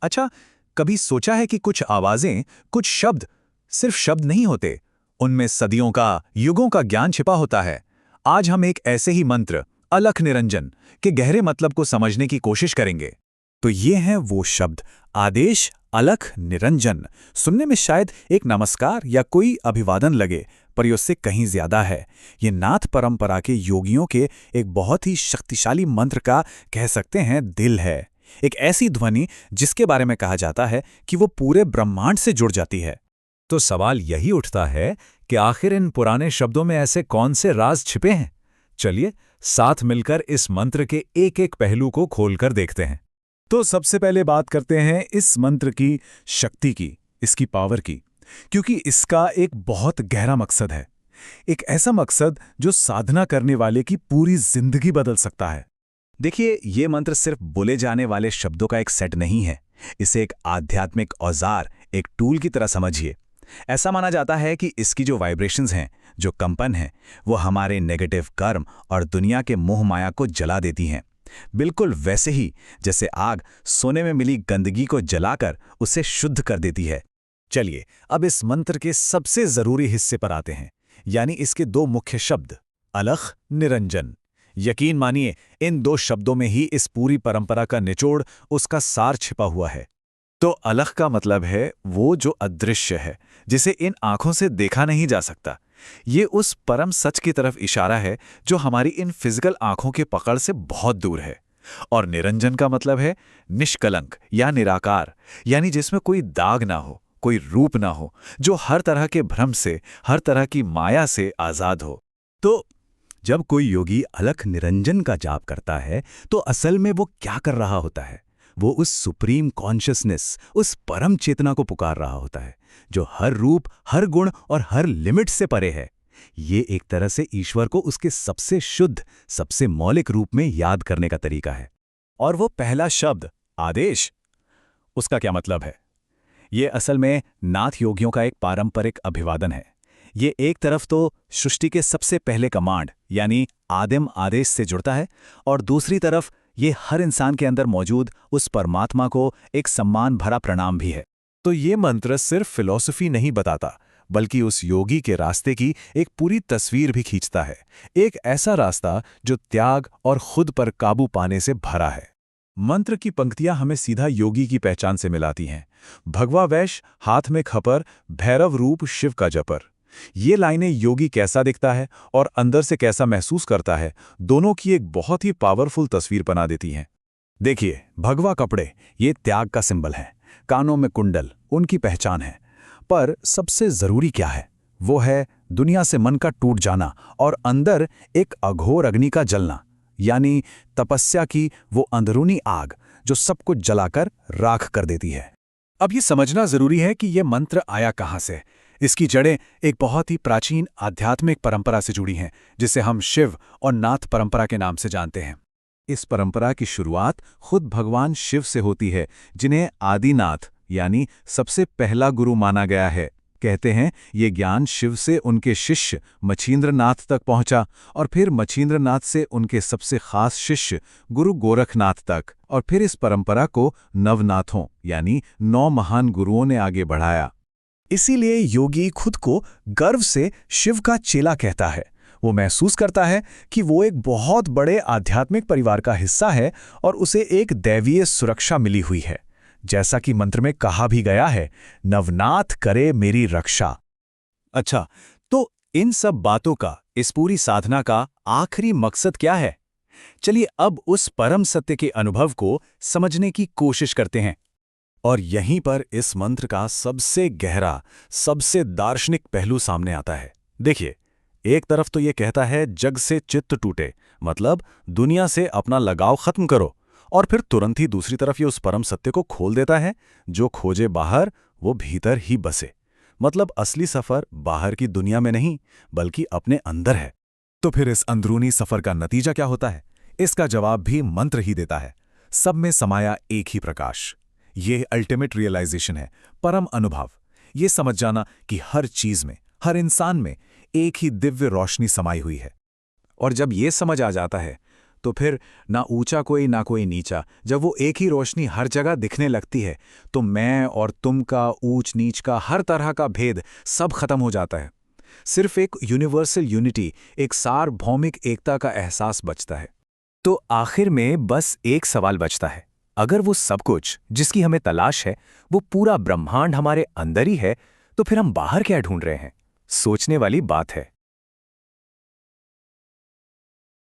अच्छा, कभी सोचा है कि कुछ आवाजें, कुछ शब्द सिर्फ शब्द नहीं होते, उनमें सदियों का, युगों का ज्ञान छिपा होता है। आज हम एक ऐसे ही मंत्र, अलख निरंजन के गहरे मतलब को समझने की कोशिश करेंगे। तो ये हैं वो शब्द, आदेश, अलख, निरंजन। सुनने में शायद एक नमस्कार या कोई अभिवादन लगे, पर ये उससे कहीं ज्यादा है। ये नाथ परंपरा के योगियों के एक बहुत ही शक्तिशाली मंत्र का, कह सकते हैं, दिल है। एक ऐसी ध्वनि जिसके बारे में कहा जाता है कि वो पूरे ब्रह्मांड से जुड़ जाती है। तो सवाल यही उठता है कि आखिर इन पुराने शब्दों में ऐसे कौन से राज छिपे हैं? चलिए साथ मिलकर इस मंत्र के एक एक पहलू को खोलकर देखते हैं। तो सबसे पहले बात करते हैं इस मंत्र की शक्ति की, इसकी पावर की, क्योंकि इसका एक बहुत गहरा मकसद है। एक ऐसा मकसद जो साधना करने वाले की पूरी जिंदगी बदल सकता है। देखिए, ये मंत्र सिर्फ बोले जाने वाले शब्दों का एक सेट नहीं है। इसे एक आध्यात्मिक औजार, एक टूल की तरह समझिए। ऐसा माना जाता है कि इसकी जो वाइब्रेशंस हैं, जो कंपन हैं, वो हमारे नेगेटिव कर्म और दुनिया के मोह माया को जला देती हैं। बिल्कुल वैसे ही जैसे आग सोने में मिली गंदगी को जलाकर उसे शुद्ध कर देती है। चलिए अब इस मंत्र के सबसे जरूरी हिस्से पर आते हैं, यानी इसके दो मुख्य शब्द, अलख, निरंजन। यकीन मानिए, इन दो शब्दों में ही इस पूरी परंपरा का निचोड़, उसका सार छिपा हुआ है। तो अलख का मतलब है वो जो अदृश्य है, जिसे इन आंखों से देखा नहीं जा सकता। ये उस परम सच की तरफ इशारा है जो हमारी इन फिजिकल आंखों के पकड़ से बहुत दूर है। और निरंजन का मतलब है निष्कलंक या निराकार, यानी जिसमें कोई दाग ना हो, कोई रूप ना हो, जो हर तरह के भ्रम से, हर तरह की माया से आजाद हो। तो जब कोई योगी अलख निरंजन का जाप करता है, तो असल में वो क्या कर रहा होता है? वो उस सुप्रीम कॉन्शियसनेस, उस परम चेतना को पुकार रहा होता है, जो हर रूप, हर गुण और हर लिमिट से परे है। ये एक तरह से ईश्वर को उसके सबसे शुद्ध, सबसे मौलिक रूप में याद करने का तरीका है। और वो पहला शब्द, आदेश, उसका क्या मतलब है? ये असल में नाथ योगियों का एक पारंपरिक अभिवादन है। ये एक तरफ तो सृष्टि के सबसे पहले कमांड, यानी आदिम आदेश से जुड़ता है, और दूसरी तरफ ये हर इंसान के अंदर मौजूद उस परमात्मा को एक सम्मान भरा प्रणाम भी है। तो ये मंत्र सिर्फ फिलॉसफी नहीं बताता, बल्कि उस योगी के रास्ते की एक पूरी तस्वीर भी खींचता है। एक ऐसा रास्ता जो त्याग और खुद पर काबू पाने से भरा है। मंत्र की पंक्तियां हमें सीधा योगी की पहचान से मिलाती हैं। भगवा वैश, हाथ में खपर, भैरव रूप शिव का जपर। ये लाइनें योगी कैसा दिखता है और अंदर से कैसा महसूस करता है, दोनों की एक बहुत ही पावरफुल तस्वीर बना देती हैं। देखिए, भगवा कपड़े, ये त्याग का सिंबल है। कानों में कुंडल, उनकी पहचान है। पर सबसे जरूरी क्या है? वो है दुनिया से मन का टूट जाना और अंदर एक अघोर अग्नि का जलना, यानी तपस्या की वो अंदरूनी आग जो सब कुछ जलाकर राख कर देती है। अब ये समझना जरूरी है कि ये मंत्र आया कहाँ से। इसकी जड़ें एक बहुत ही प्राचीन आध्यात्मिक परंपरा से जुड़ी हैं, जिसे हम शिव और नाथ परंपरा के नाम से जानते हैं। इस परंपरा की शुरुआत खुद भगवान शिव से होती है, जिन्हें आदिनाथ यानी सबसे पहला गुरु माना गया है। कहते हैं ये ज्ञान शिव से उनके शिष्य मछींद्रनाथ तक पहुंचा, और फिर मछींद्रनाथ से उनके सबसे खास शिष्य गुरु गोरखनाथ तक, और फिर इस परंपरा को नवनाथों यानी 9 महान गुरुओं ने आगे बढ़ाया। इसीलिए योगी खुद को गर्व से शिव का चेला कहता है। वो महसूस करता है कि वो एक बहुत बड़े आध्यात्मिक परिवार का हिस्सा है और उसे एक दैवीय सुरक्षा मिली हुई है। जैसा कि मंत्र में कहा भी गया है, नवनाथ करे मेरी रक्षा। अच्छा, तो इन सब बातों का, इस पूरी साधना का आखिरी मकसद क्या है? चलिए अब उस परम सत्य के अनुभव को समझने की कोशिश करते हैं। और यहीं पर इस मंत्र का सबसे गहरा, सबसे दार्शनिक पहलू सामने आता है। देखिए, एक तरफ तो ये कहता है जग से चित्त टूटे, मतलब दुनिया से अपना लगाव खत्म करो, और फिर तुरंत ही दूसरी तरफ ये उस परम सत्य को खोल देता है, जो खोजे बाहर वो भीतर ही बसे। मतलब असली सफर बाहर की दुनिया में नहीं, बल्कि अपने अंदर है। तो फिर इस अंदरूनी सफर का नतीजा क्या होता है? इसका जवाब भी मंत्र ही देता है। सब में समाया एक ही प्रकाश। ये अल्टीमेट रियलाइजेशन है, परम अनुभव। ये समझ जाना कि हर चीज में, हर इंसान में एक ही दिव्य रोशनी समाई हुई है। और जब ये समझ आ जाता है, तो फिर ना ऊंचा कोई ना कोई नीचा। जब वो एक ही रोशनी हर जगह दिखने लगती है तो मैं और तुम का, ऊंच नीच का, हर तरह का भेद सब खत्म हो जाता है। सिर्फ एक यूनिवर्सल यूनिटी, एक सार्वभौमिक एकता का एहसास बचता है। तो आखिर में बस एक सवाल बचता है, अगर वो सब कुछ जिसकी हमें तलाश है वो पूरा ब्रह्मांड हमारे अंदर ही है, तो फिर हम बाहर क्या ढूंढ रहे हैं? सोचने वाली बात है।